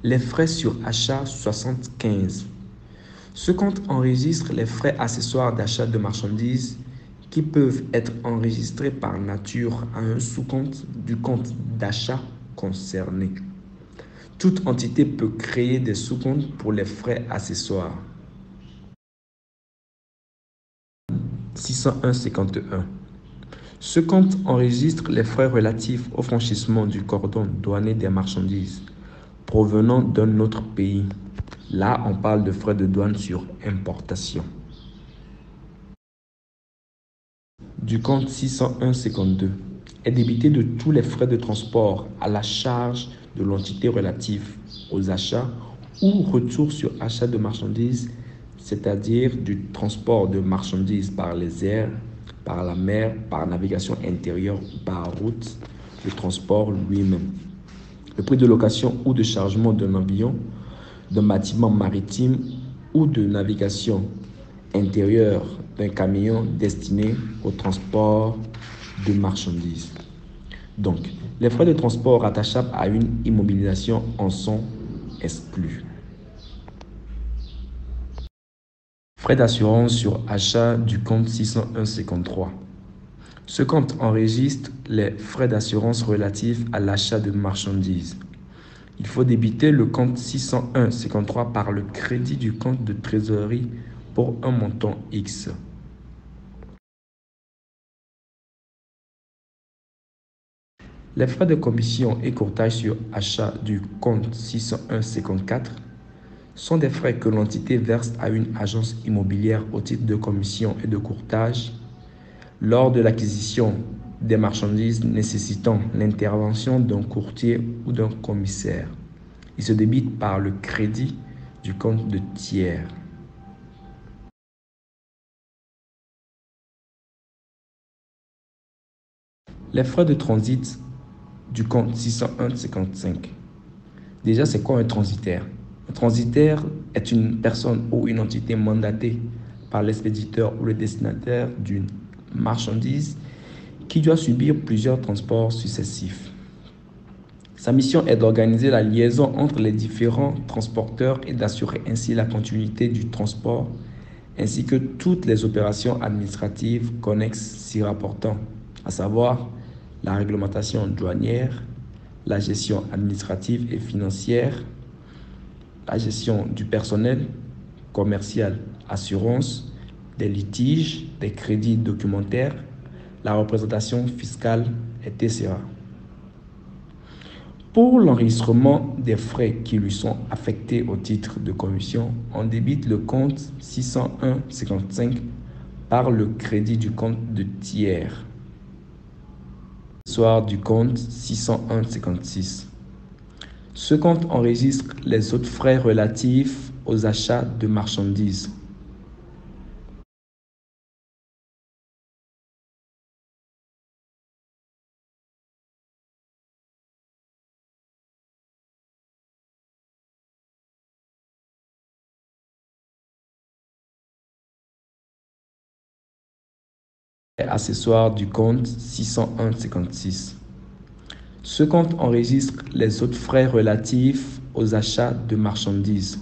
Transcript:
Les frais sur achat 75. Ce compte enregistre les frais accessoires d'achat de marchandises qui peuvent être enregistrés par nature à un sous-compte du compte d'achat concerné. Toute entité peut créer des sous-comptes pour les frais accessoires. 601.51. Ce compte enregistre les frais relatifs au franchissement du cordon douanier des marchandises provenant d'un autre pays. Là, on parle de frais de douane sur importation. Du compte 601.52 est débité de tous les frais de transport à la charge de l'entité relative aux achats ou retour sur achat de marchandises, c'est-à-dire du transport de marchandises par les airs, par la mer, par navigation intérieure ou par route, le transport lui-même. Le prix de location ou de chargement d'un avion, d'un bâtiment maritime ou de navigation intérieure d'un camion destiné au transport de marchandises. Donc, les frais de transport rattachables à une immobilisation en sont exclus. Frais d'assurance sur achat du compte 601.53. Ce compte enregistre les frais d'assurance relatifs à l'achat de marchandises. Il faut débiter le compte 601.53 par le crédit du compte de trésorerie pour un montant X. Les frais de commission et courtage sur achat du compte 601.54 sont des frais que l'entité verse à une agence immobilière au titre de commission et de courtage lors de l'acquisition des marchandises nécessitant l'intervention d'un courtier ou d'un commissaire. Il se débite par le crédit du compte de tiers. Les frais de transit du compte 601.55. Déjà, c'est quoi un transitaire? Un transitaire est une personne ou une entité mandatée par l'expéditeur ou le destinataire d'une marchandise qui doit subir plusieurs transports successifs. Sa mission est d'organiser la liaison entre les différents transporteurs et d'assurer ainsi la continuité du transport, ainsi que toutes les opérations administratives connexes s'y rapportant, à savoir la réglementation douanière, la gestion administrative et financière, la gestion du personnel, commercial, assurance, des litiges, des crédits documentaires, la représentation fiscale, etc. Pour l'enregistrement des frais qui lui sont affectés au titre de commission, on débite le compte 601.55 par le crédit du compte de tiers. Soir du compte 601.56. Ce compte enregistre les autres frais relatifs aux achats de marchandises. Accessoires du compte 601.56. Ce compte enregistre les autres frais relatifs aux achats de marchandises.